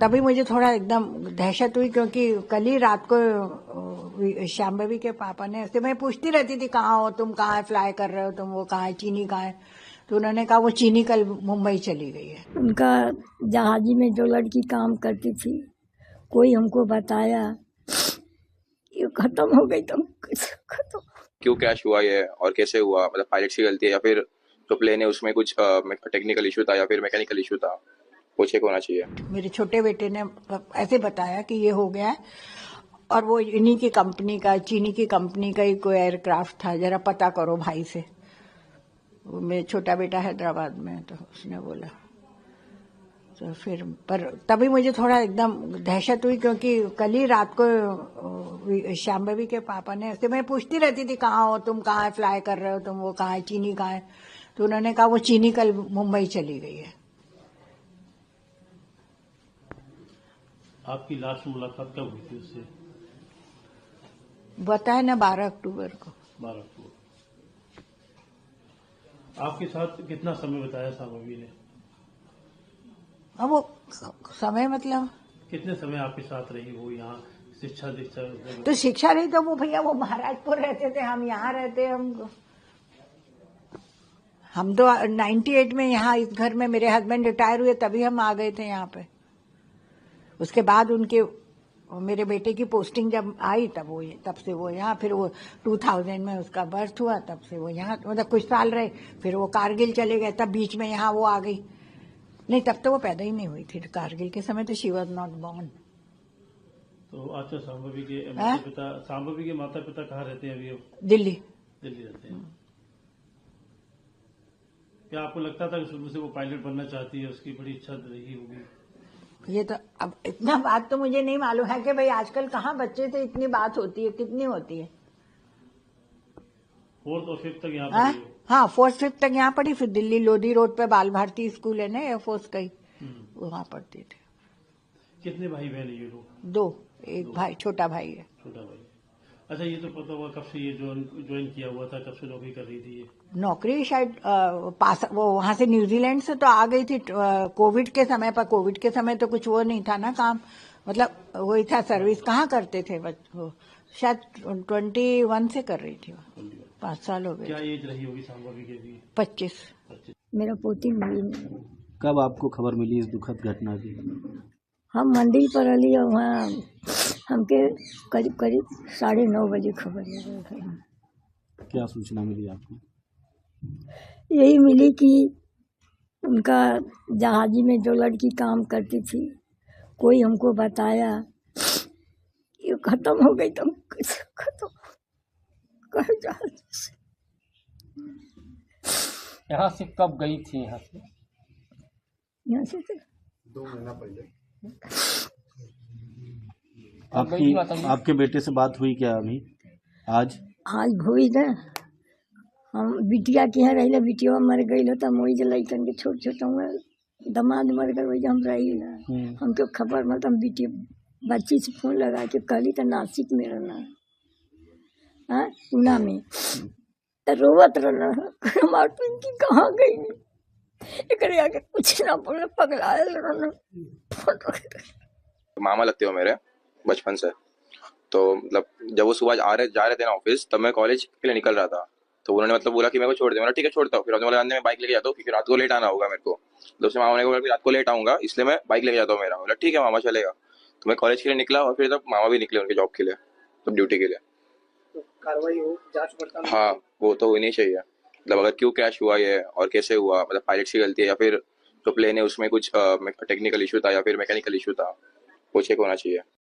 तभी मुझे थोड़ा एकदम दहशत हुई, क्योंकि कल ही रात को शांभवी के पापा ने ऐसे, मैं पूछती रहती थी कहाँ हो तुम, कहाँ फ्लाई कर रहे हो तुम, वो कहाँ है, चीनी कहाँ है, तो उन्होंने कहा वो चीनी कल मुंबई चली गई है। उनका जहाजी में जो लड़की काम करती थी, कोई हमको बताया, ये खत्म हो गई, तुम खत्म। क्यों क्रैश हुआ ये और कैसे हुआ, मतलब पायलट की गलती है या फिर जो प्लेन है उसमें कुछ टेक्निकल इशू था या फिर मैकेनिकल इशू था, वो चेक होना चाहिए। मेरे छोटे बेटे ने ऐसे बताया कि ये हो गया है, और वो इन्हीं की कंपनी का, चीनी की कंपनी का ही कोई एयरक्राफ्ट था, जरा पता करो भाई से। वो मेरा छोटा बेटा हैदराबाद में है, तो उसने बोला, तो फिर पर तभी मुझे थोड़ा एकदम दहशत हुई, क्योंकि कल ही रात को शांभवी के पापा ने ऐसे, मैं पूछती रहती थी कहाँ हो तुम, कहाँ फ्लाई कर रहे हो तुम, वो कहाँ है, चीनी कहाँ है, तो उन्होंने कहा वो चीनी कल मुंबई चली गई है। आपकी लास्ट मुलाकात कब हुई थी उससे? बताया ना 12 अक्टूबर को। 12 अक्टूबर। आपके साथ कितना समय बताया शांभवी ने? अब वो समय मतलब कितने समय आपके साथ रही वो यहाँ शिक्षा दीक्षा? तो शिक्षा नहीं, तो वो भैया वो महाराजपुर रहते थे, हम यहाँ रहते, हम तो 98 में यहाँ इस घर में, मेरे हस्बैंड रिटायर हुए तभी हम आ गए थे यहाँ पे। उसके बाद उनके मेरे बेटे की पोस्टिंग जब आई तब से वो यहाँ, फिर वो 2000 में उसका बर्थ हुआ, तब से वो यहाँ, मतलब कुछ साल रहे, फिर वो कारगिल चले गए, तब बीच में यहाँ वो आ गई। नहीं, तब तो वो पैदा ही नहीं हुई थी, कारगिल के समय तो शी वॉज नॉट बॉर्न। तो अच्छा, शांभवी के माता पिता कहाँ रहते हैं अभी? दिल्ली रहते हैं। क्या आपको लगता था कि शुरू से वो पायलट बनना चाहती है, उसकी बड़ी इच्छा रही होगी? ये तो अब इतना बात तो मुझे नहीं मालूम है कि भाई आजकल कहाँ बच्चे से इतनी बात होती है, कितनी होती है। 4th और 5th तक यहाँ पर? हाँ, 4th 5th तक यहाँ पढ़ी, फिर दिल्ली लोधी रोड पे बाल भारती स्कूल है ना, एयरफोर्स का ही, वहाँ पढ़ती थी। कितने भाई बहन है ये लोग? 2, एक भाई, छोटा भाई है। छोटा भाई। अच्छा, ये तो पता हुआ कब से ये ज्वाइन किया हुआ था, कब से नौकरी कर रही थी ये? नौकरी शायद पास, वो वहां से न्यूजीलैंड से तो आ गई थी कोविड के समय पर। कोविड के समय तो कुछ वो नहीं था ना काम, मतलब वही था, सर्विस कहाँ करते थे वो, शायद 21 से कर रही थी वो, 5 साल हो गए। क्या एज रही होगी शांभवी के भी? 25। मेरा पोती मिली। कब आपको खबर मिली इस दुखद घटना की? हम मंदिर पर अली और वहाँ हमके करीब 9:30 बजे खबर लगी। क्या सूचना मिली आपको? यही मिली कि उनका जहाजी में जो लड़की काम करती थी, कोई हमको बताया, ये खत्म हो गई, तुम खत्म कर जहाज से। यहाँ से कब गई थी? यहाँ से 2 महीना पहले। आपके बेटे से बात हुई क्या अभी? आज हुई ना। हम बिटिया के यहाँ रही, बिटिया मर गई, तो मोई लैकन के छोट हुआ, दमाद मर गए, वही हम रही ना। हमको खबर मतलब बिटिया बच्ची से फोन लगा के कहली तो नासिक में रहना, पूना में, तो रोवत रहना की कहाँ गई, एक आगे कुछ ना बोले, पगला रहना। मामा लगते हो मेरे बचपन से, तो मतलब जब वो सुबह जा रहे थे ना ऑफिस, तब मैं कॉलेज के लिए निकल रहा था, तो उन्होंने मतलब बोला कि मेरे को छोड़ दे। मैंने ठीक है छोड़ता हूँ। फिर हमने बोला मैं बाइक लेके जाता हूँ क्योंकि रात को लेट आना होगा मेरे को, तो उसने मामा ने बोला रात को लेट आऊंगा इसलिए मैं बाइक लेके जाता हूँ मेरा। बोला ठीक है मामा चलेगा। तो मैं कॉलेज के लिए निकला और फिर तब मामा भी निकले उनके जॉब के लिए, तब ड्यूटी के लिए। तो कार्रवाई हो, जांच पड़ताल? हाँ, वो तो होनी चाहिए। मतलब अगर क्यों क्रैश हुआ ये और कैसे हुआ, मतलब पायलट की गलती है या फिर जो प्लेन है उसमें कुछ टेक्निकल इशू था या फिर मैकेनिकल इशू था, वो चेक होना चाहिए।